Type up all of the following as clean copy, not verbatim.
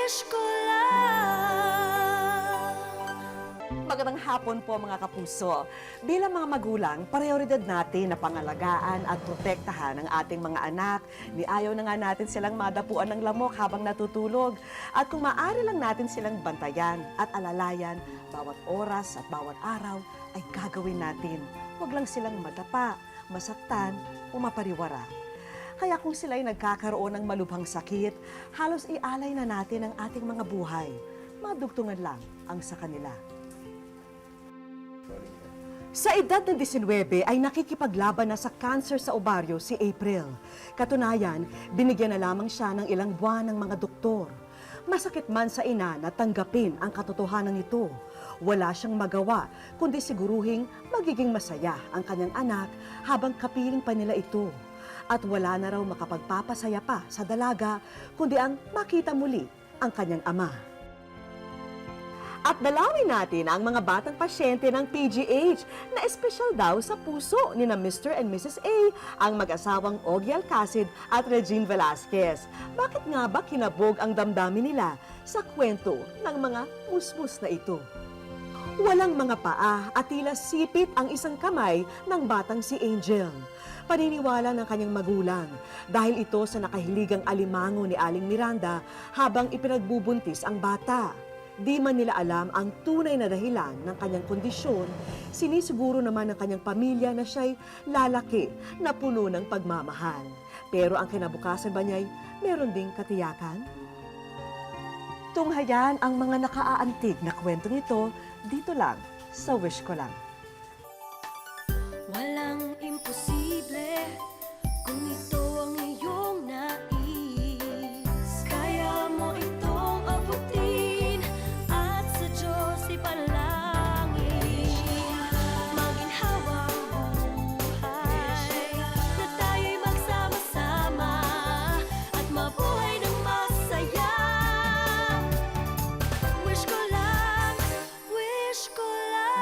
wish ko lang. Magandang hapon po mga kapuso. Bilang mga magulang, prioridad natin na pangalagaan at protektahan ang ating mga anak. Ayaw na nga natin silang madapuan ng lamok habang natutulog. At kung maaari lang natin silang bantayan at alalayan, bawat oras at bawat araw ay gagawin natin. Huwag lang silang madapa, masaktan o mapariwara. Kaya kung sila ay nagkakaroon ng malubhang sakit, halos ialay na natin ang ating mga buhay. Madugtungan lang ang sa kanila. Sa edad ng 19 ay nakikipaglaban na sa cancer sa ovaryo si April. Katunayan, binigyan na lamang siya ng ilang buwan ng mga doktor. Masakit man sa ina na tanggapin ang katotohanan nito. Wala siyang magawa, kundi siguruhing magiging masaya ang kanyang anak habang kapiling pa nila ito. At wala na raw makapagpapasaya pa sa dalaga, kundi ang makita muli ang kanyang ama. At dalawin natin ang mga batang pasyente ng PGH na espesyal daw sa puso ni na Mr. and Mrs. A, ang mag-asawang Ogie Alcacid at Regine Velasquez. Bakit nga ba kinabog ang damdamin nila sa kwento ng mga musmus na ito? Walang mga paa at tila sipit ang isang kamay ng batang si Angel. Paniniwala ng kanyang magulang dahil ito sa nakahiligang alimango ni Aling Miranda habang ipinagbubuntis ang bata. Di man nila alam ang tunay na dahilan ng kanyang kondisyon, sinisiguro naman ng kanyang pamilya na siya'y lalaki na puno ng pagmamahal. Pero ang kinabukasan ba niya'y meron ding katiyakan? Tunghayan ang mga nakaaantig na kwentong ito dito lang sa Wish Ko Lang. Walang imposible kung ito ang iyong nais. Kaya mo itong abutin at sa Diyos ipanalangin. Maginhawa ang buhay na tayo'y magsama-sama at mabuhay ng masaya. Wish ko lang, wish ko lang.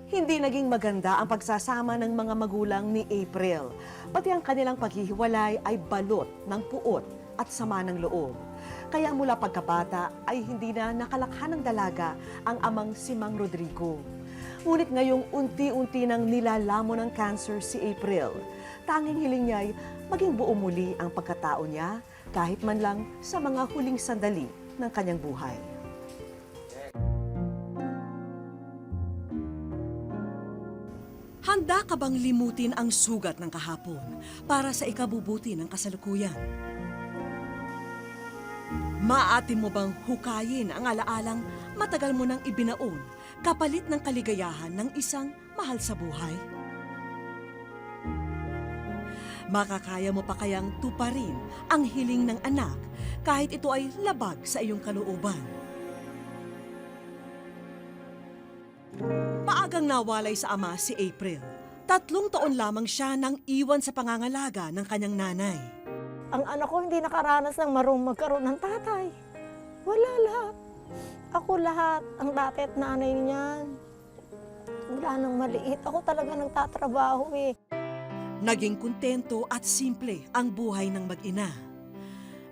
Hindi naging maganda ang pagsasama ng mga magulang ni April. Pati ang kanilang paghihiwalay ay balot ng puot at sama ng loob. Kaya mula pagkabata ay hindi na nakalakhan ng dalaga ang amang si Mang Rodrigo. Ngunit ngayong unti-unti nang nilalamo ng cancer si April, tanging hiling niya ay maging buo muli ang pagkatao niya kahit man lang sa mga huling sandali ng kanyang buhay. Handa ka bang limutin ang sugat ng kahapon para sa ikabubuti ng kasalukuyan? Maatin mo bang hukayin ang alaalang matagal mo nang ibinaon kapalit ng kaligayahan ng isang mahal sa buhay? Makakaya mo pa kayang tuparin ang hiling ng anak kahit ito ay labag sa iyong kalooban? Maagang nawalay sa ama si April. 3 taon lamang siya nang iwan sa pangangalaga ng kanyang nanay. Ang anak ko hindi nakaranas ng magkaroon ng tatay. Wala lahat. Ako lahat. Ang dati at nanay niyan. Mula nang maliit, ako talaga nagtatrabaho eh. Naging kontento at simple ang buhay ng mag-ina.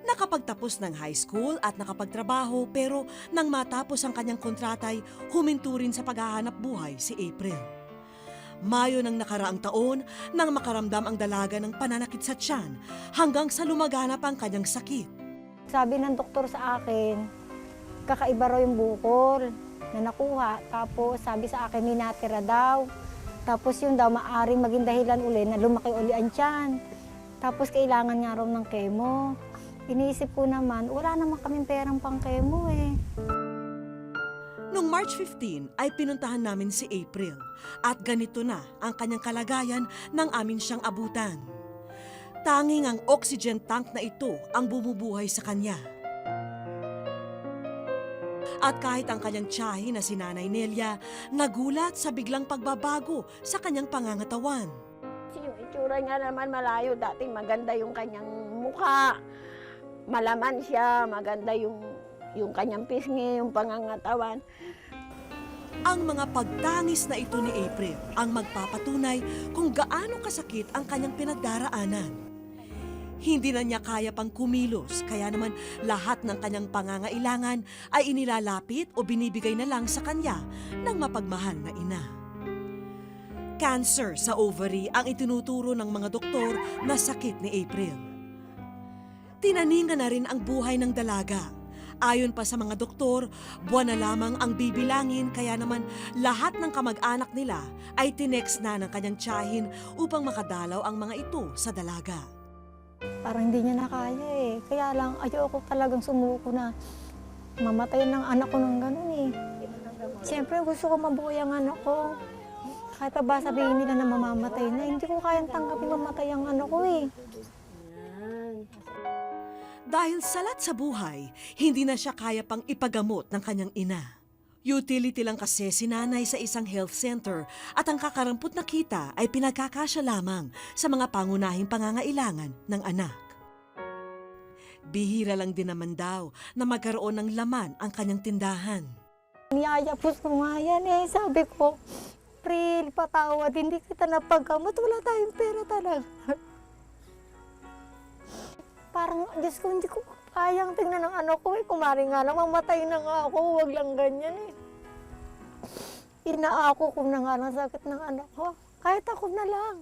Nakapagtapos ng high school at nakapagtrabaho pero nang matapos ang kanyang kontratay, huminto rin sa paghahanap buhay si April. Mayo ng nakaraang taon nang makaramdam ang dalaga ng pananakit sa tiyan hanggang sa lumaganap ang kanyang sakit. Sabi ng doktor sa akin, kakaiba raw yung bukol na nakuha. Tapos sabi sa akin, may natira daw. Tapos yun daw, maaaring maging dahilan uli na lumaki uli ang tiyan. Tapos kailangan nga raw ng chemo. Iniisip ko naman, wala naman kaming perang pang chemo eh. Noong March 15 ay pinuntahan namin si April at ganito na ang kanyang kalagayan nang amin siyang abutan. Tanging ang oxygen tank na ito ang bumubuhay sa kanya. At kahit ang kanyang tiyahin na si Nanay Nelia, nagulat sa biglang pagbabago sa kanyang pangangatawan. Yung itsura niya naman malayo, dating maganda yung kanyang mukha. Malaman siya, maganda yung kanyang pisngi, yung pangangatawan. Ang mga pagtangis na ito ni April ang magpapatunay kung gaano kasakit ang kanyang pinagdaraanan. Hindi na niya kaya pang kumilos, kaya naman lahat ng kanyang pangangailangan ay inilalapit o binibigay na lang sa kanya ng mapagmahal na ina. Cancer sa ovary ang itinuturo ng mga doktor na sakit ni April. Tinaningan na rin ang buhay ng dalaga. Ayon pa sa mga doktor, buwan na lamang ang bibilangin kaya naman lahat ng kamag-anak nila ay tinext na ng kanyang tiyahin upang makadalaw ang mga ito sa dalaga. Parang hindi niya na kaya eh. Kaya lang ayoko talagang sumuko na mamatay ng anak ko ng ganun eh. Siyempre gusto ko mabuhay ang anak ko. Kahit pa ba sabihin nila na mamamatay na, hindi ko kayang tanggapin mamatay ang anak ko eh. Dahil salat sa buhay, hindi na siya kaya pang ipagamot ng kanyang ina. Utility lang kasi si nanay sa isang health center at ang kakarampot na kita ay pinagkakasya lamang sa mga pangunahing pangangailangan ng anak. Bihira lang din naman daw na magkaroon ng laman ang kanyang tindahan. Niyayapos ko nga yan eh. Sabi ko, April, patawad, hindi kita napagkamot. Wala tayong pera talaga. Parang, Diyos ko, hindi ko kayang tingnan ng anak ko eh. Kumari nga lang, mamatay na nga ako. Huwag lang ganyan eh. Inaako ko na nga lang sakit ng anak ko. Kahit ako na lang.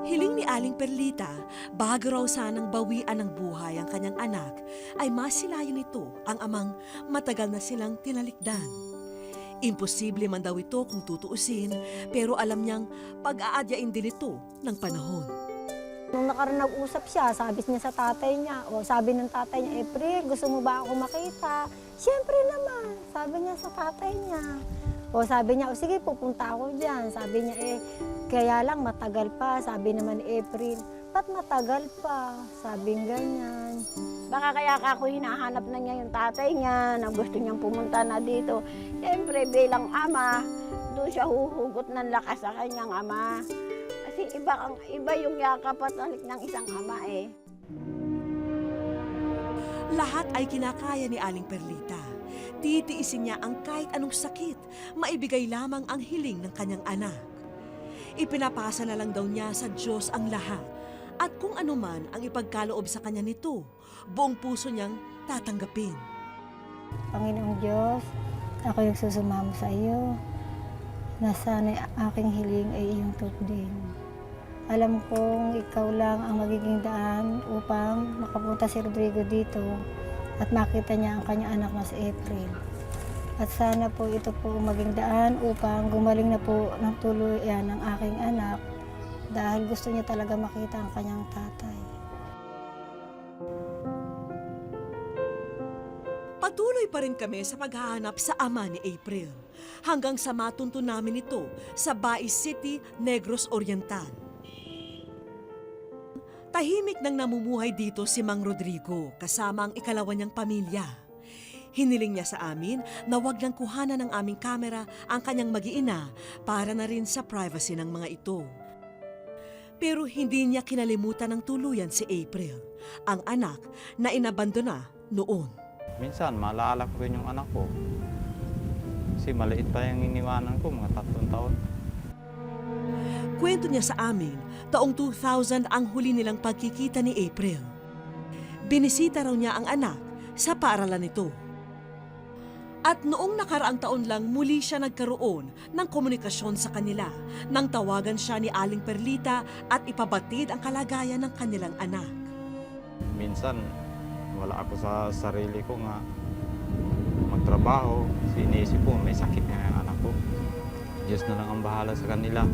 Hiling ni Aling Perlita, bago raw sanang bawian ng buhay ang kanyang anak, ay masilayan nito ang amang matagal na silang tinalikdan. Imposible man daw ito kung tutuusin, pero alam niyang pag-aadyain din ito ng panahon. Nung nakaraan nag-usap siya, sabi niya sa tatay niya, o sabi ng tatay niya, April, gusto mo ba ako makita? Siyempre naman, sabi niya sa tatay niya. O sabi niya, o sige, pupunta ako dyan. Sabi niya, kaya lang matagal pa. Sabi naman ni April, ba't matagal pa? Sabing ganyan. Baka kaya ako hinahanap na niya yung tatay niya na gusto niyang pumunta na dito. Siyempre bilang ama, doon siya huhugot ng lakas sa kanyang ama. Kasi iba yung yakap at alik ng isang ama eh. Lahat ay kinakaya ni Aling Perlita. Titiisin niya ang kahit anong sakit, maibigay lamang ang hiling ng kanyang anak. Ipinapasa na lang daw niya sa Diyos ang lahat. At kung anuman ang ipagkaloob sa kanya nito, buong puso niyang tatanggapin. Panginoong Diyos, ako yung susumamo sa iyo. Na sana aking hiling ay iyong tupdin. Alam kong ikaw lang ang magiging daan upang makapunta si Rodrigo dito at makita niya ang kanyang anak na si April. At sana po ito po maging daan upang gumaling na po ng tuluyan ng aking anak dahil gusto niya talaga makita ang kanyang tatay. Patuloy pa rin kami sa paghahanap sa ama ni April hanggang sa matunto namin ito sa Bais City, Negros Oriental. Tahimik nang namumuhay dito si Mang Rodrigo kasama ang ikalawa niyang pamilya. Hiniling niya sa amin na wag niyang kuhanan ng aming kamera ang kanyang mag-iina para na rin sa privacy ng mga ito. Pero hindi niya kinalimutan ng tuluyan si April, ang anak na inabandona noon. Minsan, maalala ko rin yung anak ko. Kasi maliit pa yung iniwanan ko, mga 3 taon. Kwento niya sa amin, taong 2000 ang huli nilang pagkikita ni April. Binisita raw niya ang anak sa paaralan nito. At noong nakaraang taon lang muli siya nagkaroon ng komunikasyon sa kanila nang tawagan siya ni Aling Perlita at ipabatid ang kalagayan ng kanilang anak. Minsan, wala ako sa sarili ko nga magtrabaho. Kasi iniisip ko, may sakit nga yung anak ko. Diyos na lang ang bahala sa kanila.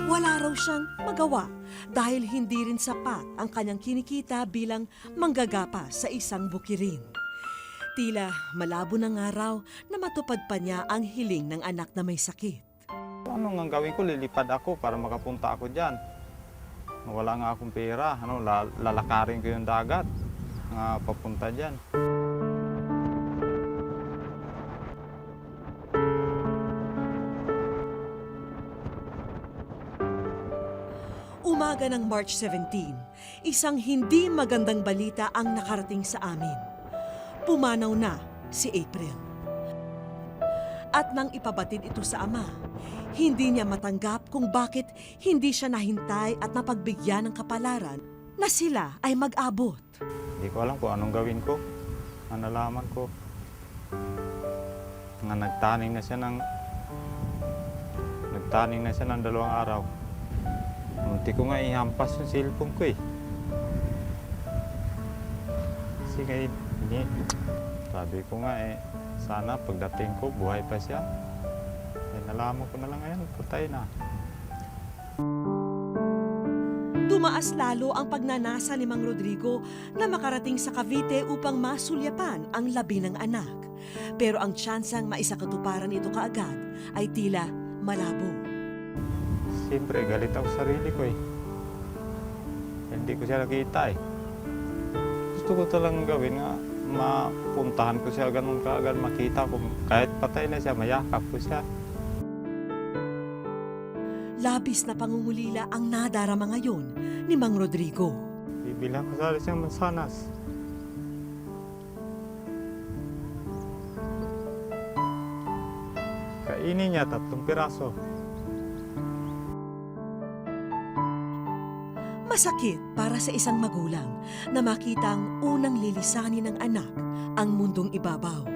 Wala raw siyang magawa dahil hindi rin sapat ang kanyang kinikita bilang manggagapa sa isang bukirin. Tila malabo na nga raw na matupad pa niya ang hiling ng anak na may sakit. Ano nga gawin ko? Lilipad ako para makapunta ako dyan. Wala nga akong pera. Lalakarin ko yung dagat nga papunta dyan. Umaga ng March 17, isang hindi magandang balita ang nakarating sa amin. Pumanaw na si April. At nang ipabatid ito sa ama, hindi niya matanggap kung bakit hindi siya nahintay at napagbigyan ng kapalaran na sila ay mag-abot. Hindi ko alam kung anong gawin ko. Ang nalaman ko, nga nagtaning na siya ng 2 araw. Munti ko nga ihampas yung cellphone ko eh. Kasi ngayon, sabi ko nga sana pagdating ko, buhay pa siya. Nalaman ko na lang ngayon, patay na. Tumaas lalo ang pagnanasa ni Mang Rodrigo na makarating sa Cavite upang masulyapan ang labi ng anak. Pero ang tsansang maisakatuparan ito kaagad ay tila malabo. Siyempre, galit ako sa sarili ko eh. Hindi ko siya nakita eh. Gusto ko talagang gawin nga, mapuntahan ko siya ganun kaagad, makita ko. Kahit patay na siya, mayakap ko siya. Labis na pangungulila ang nadarama ngayon ni Mang Rodrigo. Bibilang ko sa siyang mansanas. Kainin niya 3 piraso. Masakit para sa isang magulang na makitang unang lilisanin ng anak ang mundong ibabaw.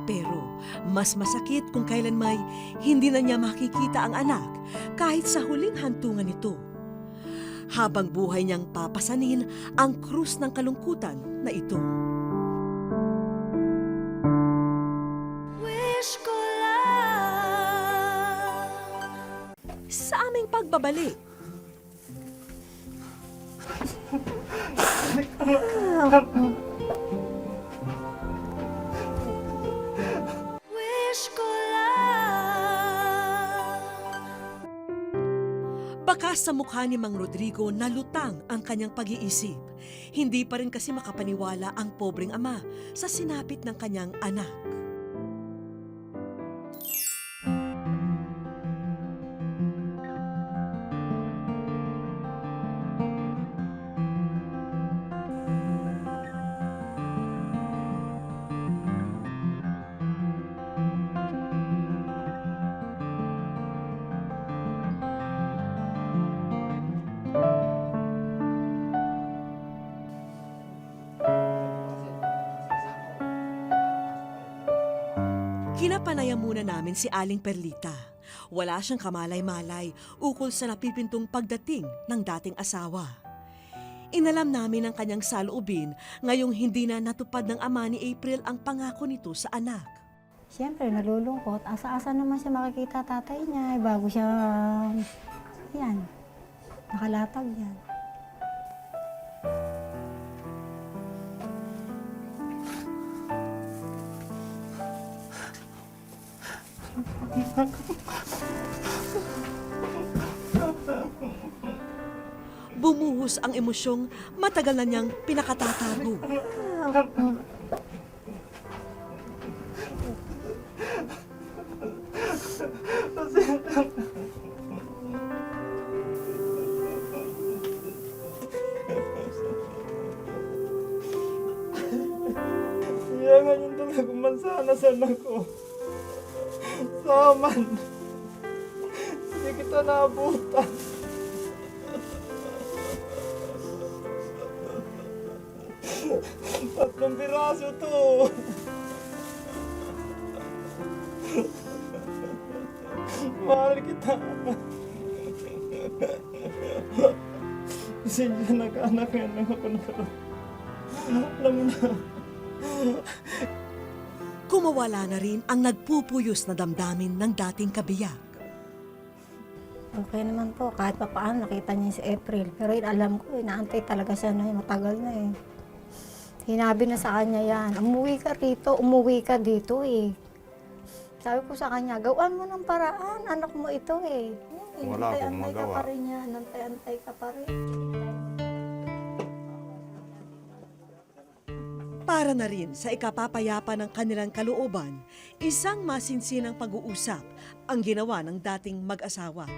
Pero mas masakit kung kailan may hindi na niya makikita ang anak kahit sa huling hantungan nito. Habang buhay niyang papasanin ang krus ng kalungkutan na ito. Wish ko lang. Sa aming pagbabalik, Wish ko lang. baka sa mukha ni Mang Rodrigo nalutang ang kanyang pag-iisip. Hindi pa rin kasi makapaniwala ang pobreng ama sa sinapit ng kanyang anak. Kinapanayam muna namin si Aling Perlita. Wala siyang kamalay-malay ukol sa napipintong pagdating ng dating asawa. Inalam namin ang kanyang saloobin ngayong hindi na natupad ng ama ni April ang pangako nito sa anak. Siyempre, nalulungkot. Asa-asa naman siya makikita tatay niya. Bago siya, yan, nakalatag yan. Bumuhos ang emosyong matagal na niyang pinakatatago. Kaya ganyan talaga mansanas anak ko. Saman. Hindi kita naabutan. Tatlong piraso to. Mahal kita. Kasi dyan nag-anak yan lang ako nakaroon. Alam mo na. Kumawala na rin ang nagpupuyos na damdamin ng dating kabiyak. Okay naman po, kahit pa paano nakita niya si April. Pero yun, alam ko, inaantay talaga siya na matagal na eh. Hinabi na sa kanya yan, umuwi ka rito, umuwi ka dito eh. Sabi ko sa kanya, gawan mo ng paraan, anak mo ito eh. Wala akong Antay-antay ka magawa. pa rin yan, antay-antay ka pa rin. Para na rin sa ikapapayapa ng kanilang kalooban, isang masinsinang pag-uusap ang ginawa ng dating mag-asawa.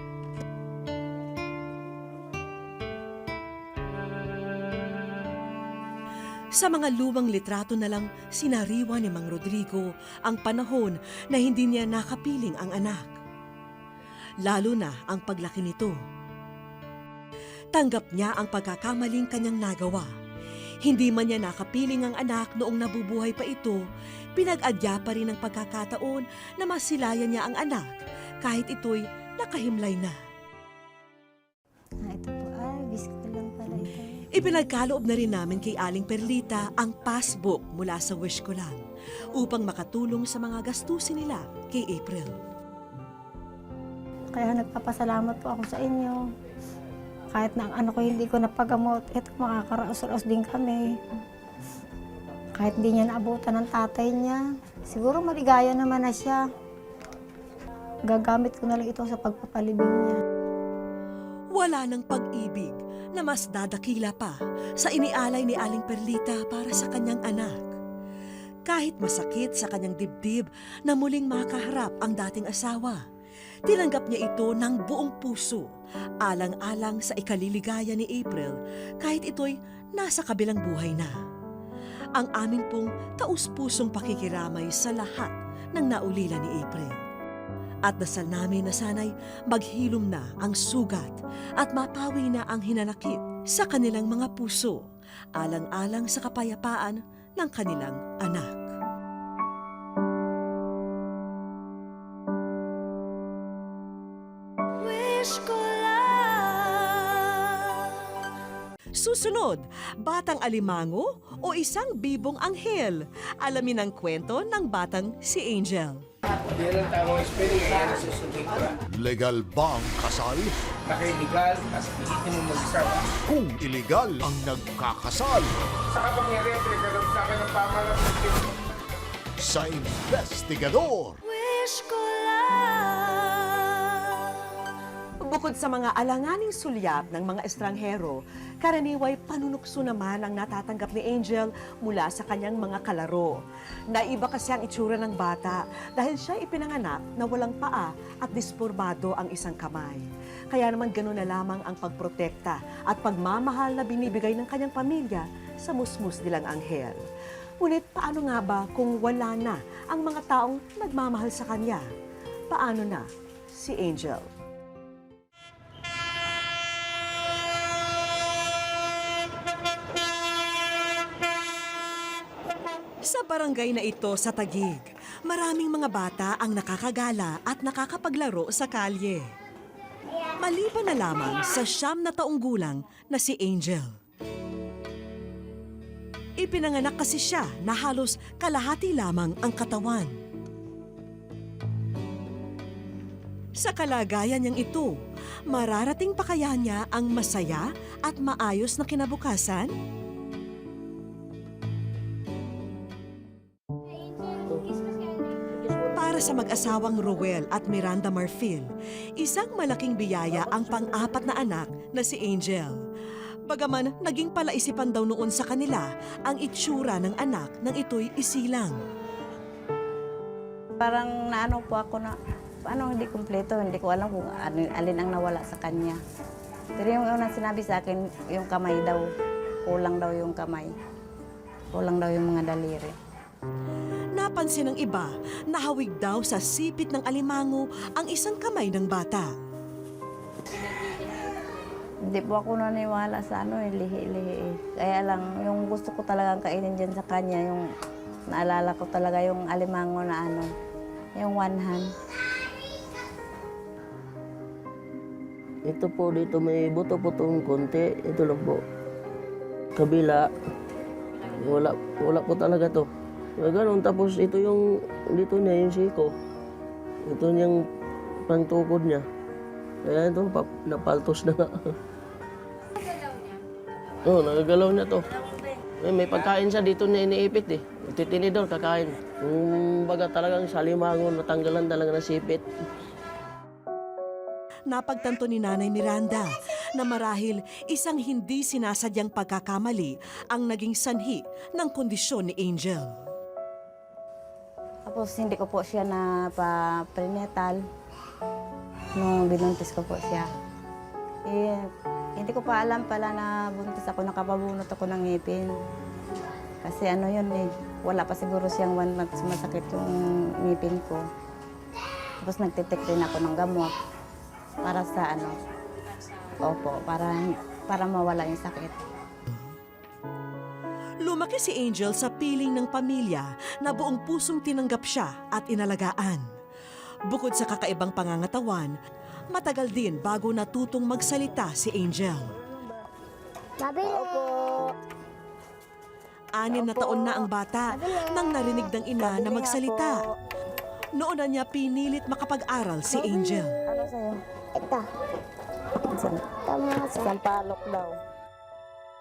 Sa mga lumang litrato na lang sinariwa ni Mang Rodrigo ang panahon na hindi niya nakapiling ang anak. Lalo na ang paglaki nito. Tanggap niya ang pagkakamaling kanyang nagawa. Hindi man niya nakapiling ang anak noong nabubuhay pa ito, pinag-adya pa rin ang pagkakataon na masilayan niya ang anak kahit ito'y nakahimlay na. Ito po, biscuit lang pala ito. Ipinagkaloob na rin namin kay Aling Perlita ang passbook mula sa Wish Ko Lang upang makatulong sa mga gastusin nila kay April. Kaya nagpapasalamat po ako sa inyo. Kahit na ang ano ko hindi ko napagamot, ito makakaraos-raos din kami. Kahit hindi niya naabutan ng tatay niya, siguro maligaya naman na siya. Gagamit ko na lang ito sa pagpapalibing niya. Wala ng pag-ibig na mas dadakila pa sa inialay ni Aling Perlita para sa kanyang anak. Kahit masakit sa kanyang dibdib na muling makaharap ang dating asawa, tinanggap niya ito ng buong puso, alang-alang sa ikaliligaya ni April kahit ito'y nasa kabilang buhay na. Ang aming pong taus-pusong pakikiramay sa lahat ng naulila ni April. At dasal namin na sana'y maghilom na ang sugat at mapawi na ang hinanakit sa kanilang mga puso, alang-alang sa kapayapaan ng kanilang anak. Wish ko lang. Susunod, batang alimango o isang bibong anghel? Alamin ang kwento ng batang si Angel. Yan ang tamang spelling, yan ang susundin ko. Legal ba ang kasal? Naka-illegal, tapos pilitin mo mag-isa. Kung illegal ang nagkakasal Sa kapangyarihan, pinagkaroon sa akin ng pamalat ng Diyos. sa investigador. Wish ko lang. Bukod sa mga alanganing sulyap ng mga estranghero, karaniway panunukso naman ang natatanggap ni Angel mula sa kanyang mga kalaro. Naiba kasi ang itsura ng bata dahil siya ipinanganak na walang paa at dispormado ang isang kamay. Kaya naman gano'n na lamang ang pagprotekta at pagmamahal na binibigay ng kanyang pamilya sa musmus nilang anghel. Ngunit paano nga ba kung wala na ang mga taong nagmamahal sa kanya? Paano na si Angel? Sa barangay na ito sa Taguig, maraming mga bata ang nakakagala at nakakapaglaro sa kalye. Maliban na lamang sa 9 na taong gulang na si Angel. Ipinanganak kasi siya na halos kalahati lamang ang katawan. Sa kalagayan niyang ito, mararating pa kaya niya ang masaya at maayos na kinabukasan? Para sa mag-asawang Roel at Miranda Marfil, isang malaking biyaya ang pang-apat na anak na si Angel. Bagaman naging palaisipan daw noon sa kanila ang itsura ng anak nang ito'y isilang. Parang naano po ako na, paano hindi kumpleto, hindi ko alam kung alin ang nawala sa kanya. Pero yung unang sinabi sa akin, yung kamay daw, kulang daw yung kamay. Kulang daw yung mga daliri. Napansin ng iba, nahawig daw sa sipit ng alimango ang isang kamay ng bata. Hindi po ako naniwala sa lihi-lihi. Kaya lang, yung gusto ko talagang kainin dyan sa kanya, yung naalala ko talaga yung alimango na yung one hand. Ito po dito may buto-butong konti. Ito lang po. Kabila, wala po talaga to. Ganun, tapos ito yung, dito niya yung siko. Ito yung pangtukod niya. Kaya ito, napaltos na nga. Oo, nagagalaw niya to. May pagkain siya dito niya iniipit eh. Titinidor, kakain. Kung baga talagang sa limango, natanggalan talaga ng sipit. Napagtanto ni Nanay Miranda na marahil isang hindi sinasadyang pagkakamali ang naging sanhi ng kondisyon ni Angel. Tapos hindi ko po siya na pa-prenatal nung binuntis ko po siya. Hindi ko pa alam pala na buntis ako, nakapabunot ako ng ngipin. Kasi ano yun eh, wala pa siguro siyang 1 month masakit yung ngipin ko. Tapos nagtitik din ako ng gamot para sa ano, opo, para mawala yung sakit. Lumaki si Angel sa piling ng pamilya na buong pusong tinanggap siya at inalagaan. Bukod sa kakaibang pangangatawan, matagal din bago natutong magsalita si Angel. 6 na taon na ang bata nang narinig ng ina na magsalita. Noon na niya pinilit makapag-aral si Angel. Ano sa'yo? Ito. Sampalok daw.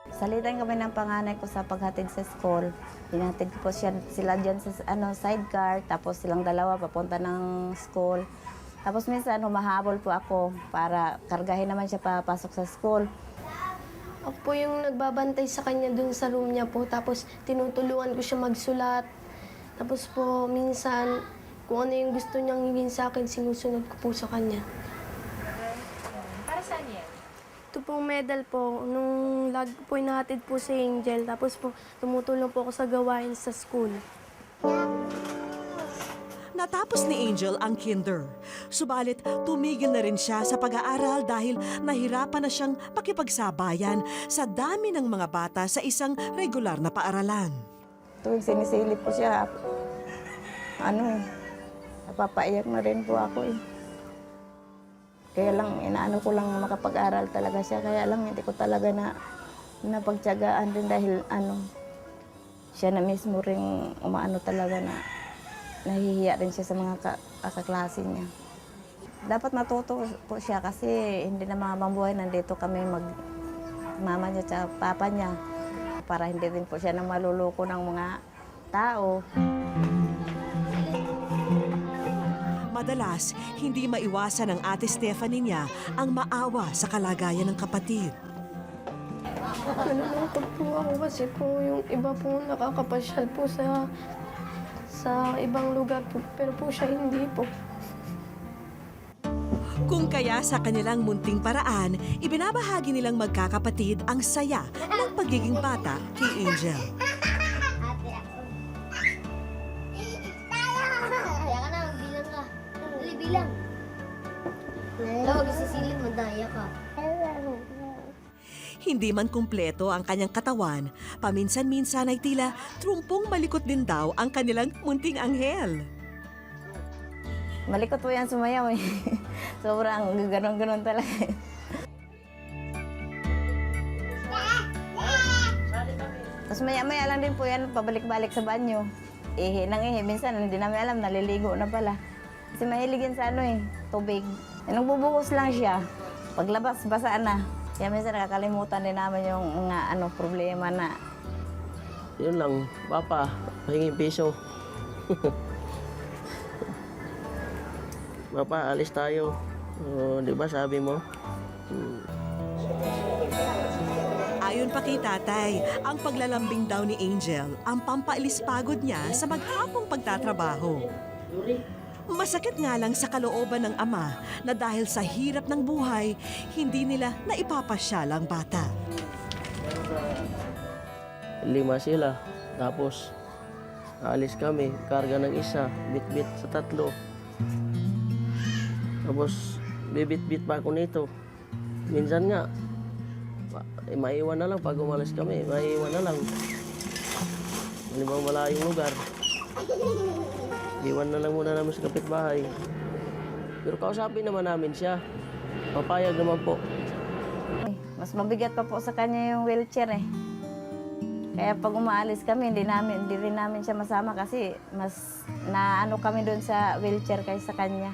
Salitan kami ng panganay ko sa paghatid sa school. Hinatid ko po sila dyan sa sidecar, tapos silang dalawa papunta ng school. Tapos minsan humahabol po ako para kargahin naman siya papasok sa school. Ako po yung nagbabantay sa kanya dun sa room niya po. Tapos tinutulungan ko siya magsulat. Tapos po minsan kung ano yung gusto niyang hingin sa akin, sinusunod ko po sa kanya. Para saan yan? Ito pong medal po, nung lagi po inahatid po si Angel. Tapos po tumutulong po ako sa gawain sa school. Natapos ni Angel ang kinder. Subalit, tumigil na rin siya sa pag-aaral dahil nahirapan na siyang makipagsabayan sa dami ng mga bata sa isang regular na paaralan. Tuwing sinisilip ko siya, napapaiyak na rin po ako eh. Kaya lang, inaano ko lang makapag-aral talaga siya. Kaya lang, hindi ko talaga napagtiyagaan din dahil siya na mismo rin umaano talaga na nahihiya rin siya sa mga kaklase niya. Dapat matuto po siya kasi hindi na mga buhay nandito kami mama niya at papa niya para hindi rin po siya na maluloko ng mga tao. Madalas, hindi maiwasan ng ate Stephanie niya ang maawa sa kalagayan ng kapatid. Nalulungkot po ako kasi po yung iba po nakakapasyal po sa ibang lugar po, pero po siya hindi po. Kung kaya sa kanilang munting paraan, ibinabahagi nilang magkakapatid ang saya ng pagiging bata kay Angel. Kaya ka na, bilang ka. Bilang. Lawag, isisilip, madaya ka. Hindi man kumpleto ang kanyang katawan, paminsan-minsan ay tila trumpong malikot din daw ang kanilang munting anghel. Malikot po yan sumayaw eh. Sobrang ganon-ganon talaga. Tapos maya-maya lang din po yan, pabalik-balik sa banyo. Ihi nang ihi. Minsan hindi namin alam, naliligo na pala. Kasi mahilig yan sa tubig. Nagbubuhos lang siya. Paglabas, basa na. Kaya minsan nakakalimutan din namin yung problema na. Yun lang, Papa, pahinging piso. Papa, alis tayo. Di ba sabi mo? Ayon pa kay tatay, ang paglalambing daw ni Angel ang pampaalis pagod niya sa maghapong pagtatrabaho. Masakit nga lang sa kalooban ng ama na dahil sa hirap ng buhay, hindi nila naipapasyal ang bata. 5 sila. Tapos, aalis kami. Karga ng isa, bit-bit sa 3. Tapos, bibit-bit pa ako nito. Minsan nga, maiwan na lang pag umalis kami. Maiwan na lang. Halimbawa malayong lugar. Iwan na lang muna namin sa kapitbahay. Pero kausapin naman namin siya. Papayag naman po. Mas mabigat pa po sa kanya yung wheelchair eh. Kaya pag umaalis kami, hindi rin namin siya masama kasi mas naano kami doon sa wheelchair kaysa sa kanya.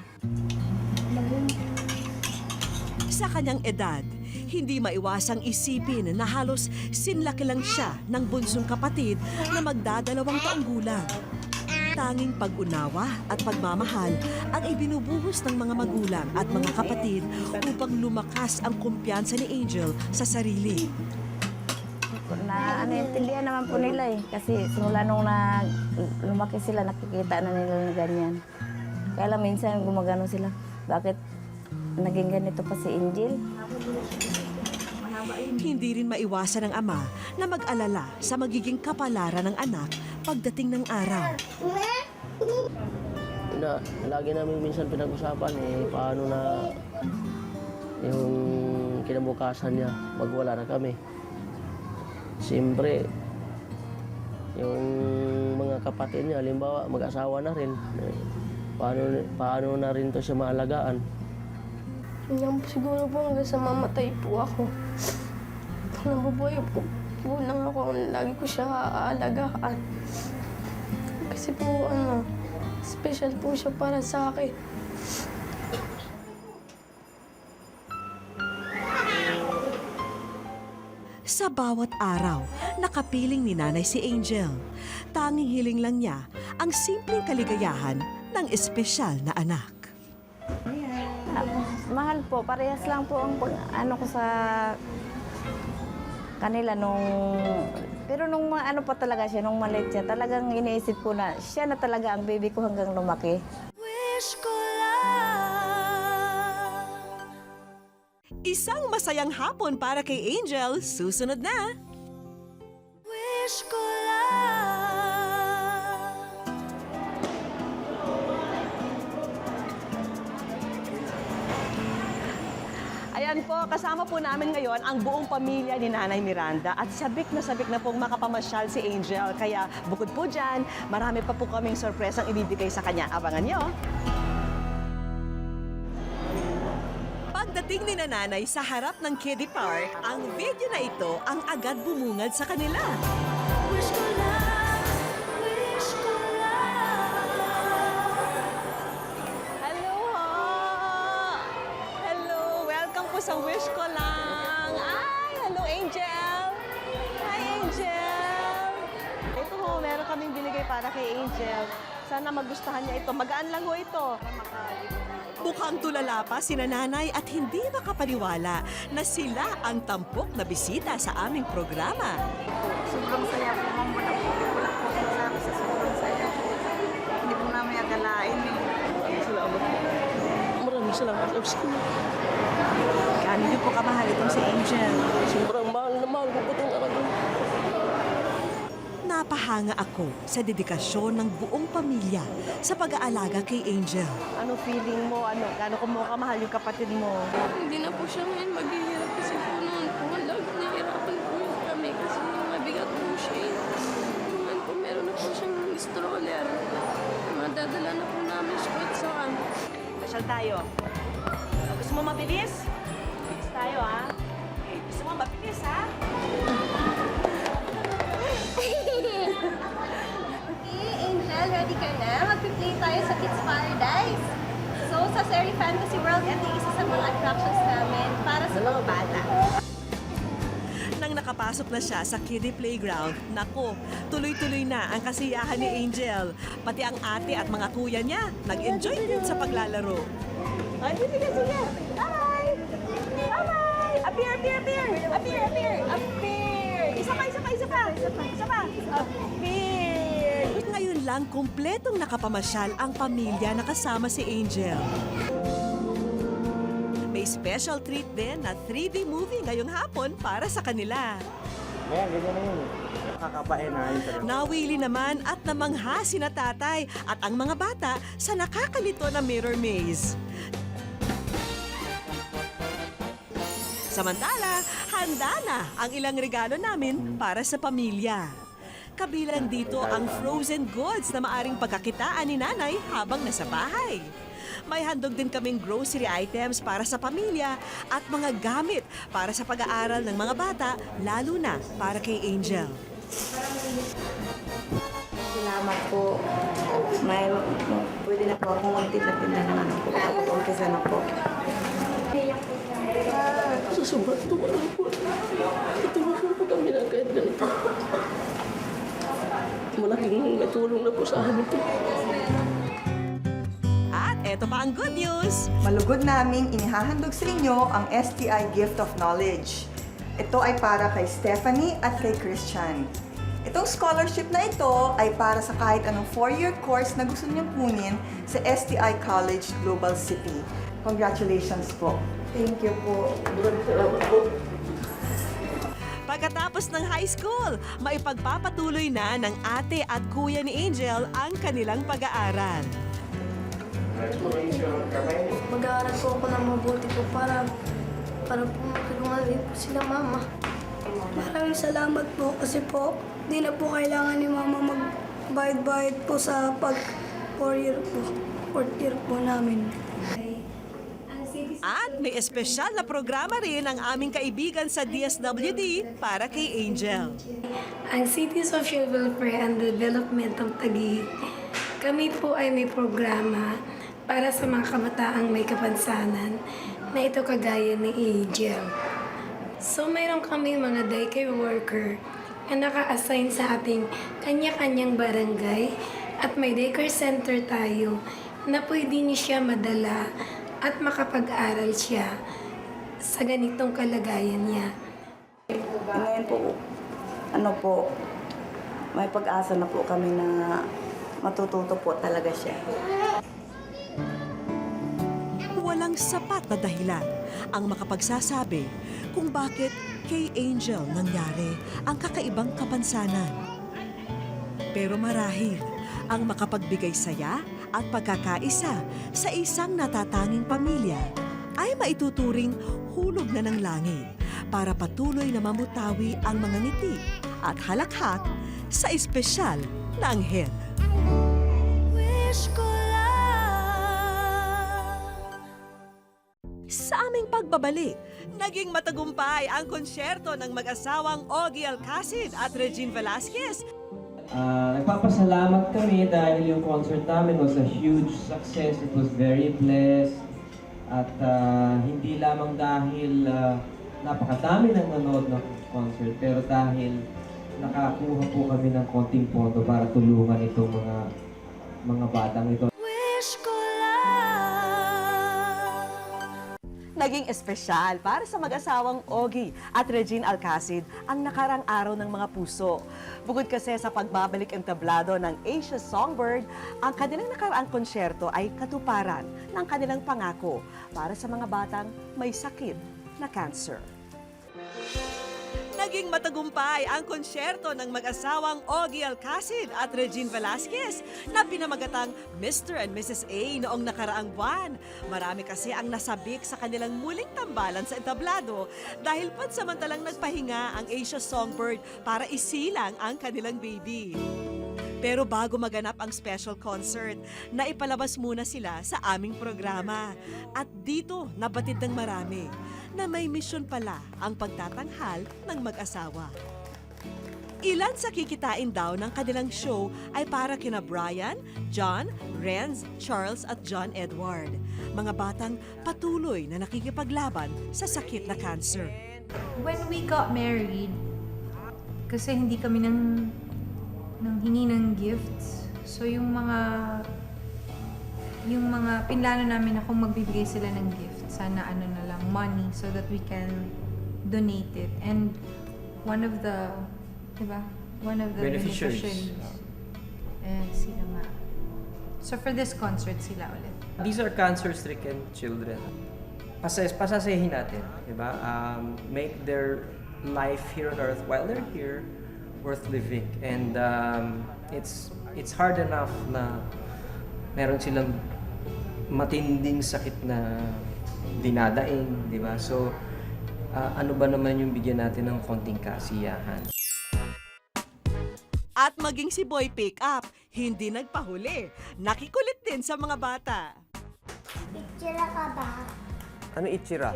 Sa kanyang edad, hindi maiwasang isipin na halos sinlaki lang siya ng bunsong kapatid na magdadalawang taong gulang. Tanging pag-unawa at pagmamahal ang ibinubuhos ng mga magulang at mga kapatid upang lumakas ang kumpiyansa ni Angel sa sarili. Naintindihan naman po nila eh. Kasi simula nung lumaki sila, nakikita na nila na ganyan. Kaya lang minsan gumagano sila. Bakit naging ganito pa si Angel? Hindi rin maiwasan ng ama na mag-alala sa magiging kapalaran ng anak pagdating ng araw. Lagi namin minsan pinag-usapan paano na yung kinabukasan niya pag wala na kami. Siyempre, yung mga kapatid niya, halimbawa mag-asawa na rin, paano na rin to siya maalagaan? Yan po siguro po hanggang sa mamatay po ako. Nabubuhay po lang ako. Lagi ko siya aalagaan. Kasi po, special po siya para sa akin. Sa bawat araw, nakapiling ni nanay si Angel. Tanging hiling lang niya ang simpleng kaligayahan ng espesyal na anak. Mahal po, parehas lang po ang ano ko sa kanila pero nung ano pa talaga siya, nung maliit siya, talagang iniisip ko na siya na talaga ang baby ko hanggang lumaki. Isang masayang hapon para kay Angel, susunod na. Ayan po, kasama po namin ngayon ang buong pamilya ni Nanay Miranda at sabik na pong makapamasyal si Angel. Kaya bukod po dyan, marami pa po kaming sorpresang ibibigay sa kanya. Abangan nyo! Pagdating ni Nanay sa harap ng kiddie park, ang video na ito ang agad bumungad sa kanila. Hello ho! Hello! Welcome po sa Wish Ko Lang! Ay! Hello, Angel! Hi, Angel! Ito ho, meron kaming binigay para kay Angel. Sana magustuhan niya ito. Magaan lang ho ito. Mukhang tulala pa si nanay at hindi makapaniwala na sila ang tampok na bisita sa aming programa. Sobrang saya po, ma'am. Wala po sabi sa sobrang saya. Hindi po namin akalain Salamat. Maraming salamat. Gaano niyo po kamahal itong si Angel? Sobrang mahal na mahal ko po itong anak ko. Napahanga ako sa dedikasyon ng buong pamilya sa pag-aalaga kay Angel. Ano feeling mo? Gaano ko mo kamahal yung kapatid mo? Hindi na po siya ngayon maghihirap kasi po noon po. Lagi nahihirapan po kami kasi mabigat po siya. Ngayon po meron na po siyang stroller. Madadala na po namin siya kahit saan. Pasyal tayo. Gusto mo mabilis? Mabilis tayo, ha? Gusto mo mabilis, ha? Angel, ready ka na? Mag-play tayo sa Kids Paradise. So, sa Seri Fantasy World, ito yung isa sa mga attractions namin para sa mga bata. Nang nakapasok na siya sa kiddie playground, nako, tuloy-tuloy na ang kasiyahan ni Angel. Pati ang ate at mga kuya niya, nag-enjoy din sa paglalaro. Ay, sige. Hi! Bye-bye! Appear! Isa pa! Appear! Ngayon lang, kumpletong nakapamasyal ang pamilya na kasama si Angel. May special treat din na 3D movie ngayong hapon para sa kanila. Kaya ganyan na yun. Nakakapain na yun. Nawili naman at namangha sina tatay at ang mga bata sa nakakalito na mirror maze. Samantala, handa na ang ilang regalo namin para sa pamilya. Kabilang dito ang frozen goods na maaring pagkakitaan ni nanay habang nasa bahay. May handog din kaming grocery items para sa pamilya at mga gamit para sa pag-aaral ng mga bata, lalo na para kay Angel. Salamat po. Pwede na po akong magtinda ng anak ko. Kapag-umpisa na po. Sa sobrang tuwa lang po. Ituwa po kami na kahit ganito. Malaking natulong na po sa amin ito. At eto pa ang good news! Malugod naming inihahandog sa inyo ang STI Gift of Knowledge. Ito ay para kay Stephanie at kay Christian. Itong scholarship na ito ay para sa kahit anong 4-year course na gusto niyong kunin sa STI College Global City. Congratulations po. Thank you po. Maraming salamat po. Pagkatapos ng high school, maipagpapatuloy na ng ate at kuya ni Angel ang kanilang pag-aaral. Mag-aaral po ako ng mabuti po para po matulungan rin po sila mama. Maraming salamat po kasi po di na po kailangan ni mama magbayad-bayad po sa fourth year po namin. At may espesyal na programa rin ang aming kaibigan sa DSWD para kay Angel. Ang City Social Welfare and Development of Taguig, kami po ay may programa para sa mga kamataang may kapansanan na ito kagaya ni Angel. So mayroon kami mga daycare worker na naka-assign sa ating kanya-kanyang barangay at may daycare center tayo na pwede niya siya madala at makapag-aral siya sa ganitong kalagayan niya. Ngayon po, may pag-asa na po kami na matututo po talaga siya. Walang sapat na dahilan ang makapagsasabi kung bakit kay Angel nangyari ang kakaibang kapansanan. Pero marahil ang makapagbigay saya at pagkakaisa sa isang natatanging pamilya ay maituturing hulog na ng langit para patuloy na mamutawi ang mga ngiti at halakhak sa espesyal na anghel. Sa aming pagbabalik, naging matagumpay ang konsyerto ng mag-asawang Ogie Alcacid at Regine Velasquez. Nagpapasalamat kami dahil yung concert namin was a huge success. It was very blessed. At hindi lamang dahil napakadami ng nanood ng concert, pero dahil nakakuha po kami ng konting pondo para tulungan itong mga batang ito. Naging espesyal para sa mag-asawang Ogie at Regine Alcacid ang nakarang araw ng mga puso. Bukod kasi sa pagbabalik entablado ng Asia Songbird, ang kanilang nakaraang konsyerto ay katuparan ng kanilang pangako para sa mga batang may sakit na cancer. Naging matagumpay ang konsyerto ng mag-asawang Ogie Alcacid at Regine Velasquez na pinamagatang Mr. and Mrs. A noong nakaraang buwan. Marami kasi ang nasabik sa kanilang muling tambalan sa entablado dahil pansamantalang nagpahinga ang Asia Songbird para isilang ang kanilang baby. Pero bago maganap ang special concert, naipalabas muna sila sa aming programa. At dito nabatid ng marami na may misyon pala ang pagtatanghal ng mag-asawa. Ilan sa kikitain daw ng kanilang show ay para kina Brian, John, Renz, Charles at John Edward. Mga batang patuloy na nakikipaglaban sa sakit na cancer. When we got married, kasi hindi kami nang hingi ng gifts. So yung mga pinlano namin na kung magbibigay sila ng gift, sana money so that we can donate it. And one of the beneficiaries sila nga. So for this concert, sila ulit. These are cancer-stricken children. Pasasayahin natin, diba? Make their life here on earth while they're here worth living. And it's hard enough na meron silang matinding sakit na dinadaing, di ba? So, ano ba naman yung bigyan natin ng konting kasiyahan? At maging si Boy Pickup, hindi nagpahuli. Nakikulit din sa mga bata. Itchira ka ba? Ano itchira?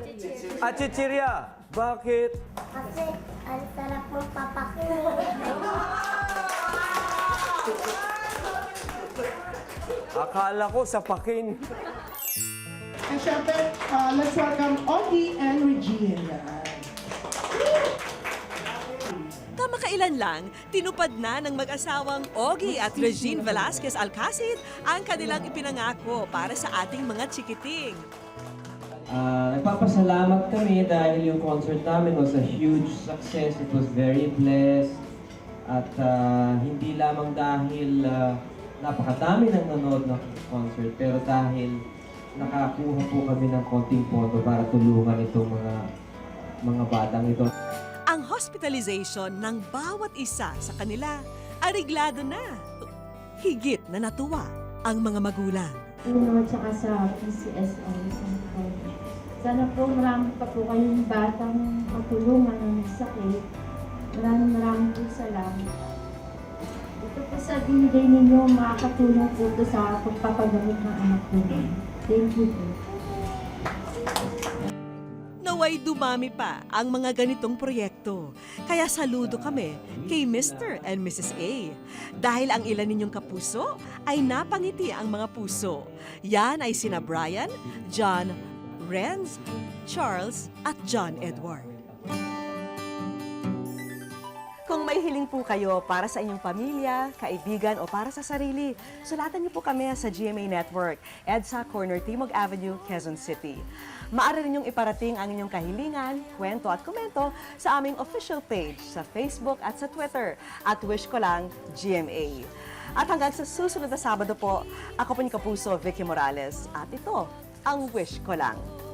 Chichirya! Bakit? Kasi ang sarap mong papakin. Akala ko sapakin. And syempre, let's welcome Ogie and Regine. Kamakailan lang, tinupad na ng mag-asawang Ogie at Regine Velasquez Alcacid ang kanilang ipinangako para sa ating mga chikiting. Nagpapasalamat kami dahil yung concert namin was a huge success. It was very blessed. At hindi lamang dahil napakadami ng nanood ng concert, pero dahil nakakuha po kami ng konting pondo para tulungan itong mga batang ito. Ang hospitalization ng bawat isa sa kanila, ariglado na. Higit na natuwa ang mga magulang. At saka sa PCSO. Sana po marami pa po kayong batang matulungan ng sakit. Maraming po salamat. Ito po sa binigay ninyo, makakatulong po ito sa pagpapagamot ng anak ko. Thank you po. Naway dumami pa ang mga ganitong proyekto. Kaya saludo kami kay Mr. and Mrs. A. Dahil ang ilan ninyong kapuso ay napangiti ang mga puso. Yan ay sina Brian, John, Renz, Charles at John Edward. Kung may hiling po kayo para sa inyong pamilya, kaibigan o para sa sarili, sulatan niyo po kami sa GMA Network, EDSA Corner Timog Avenue, Quezon City. Maaari ninyong iparating ang inyong kahilingan, kwento at komento sa aming official page sa Facebook at sa Twitter at Wish Ko Lang GMA. At hanggang sa susunod na Sabado po, ako po ni Kapuso Vicky Morales at ito ang Wish Ko Lang.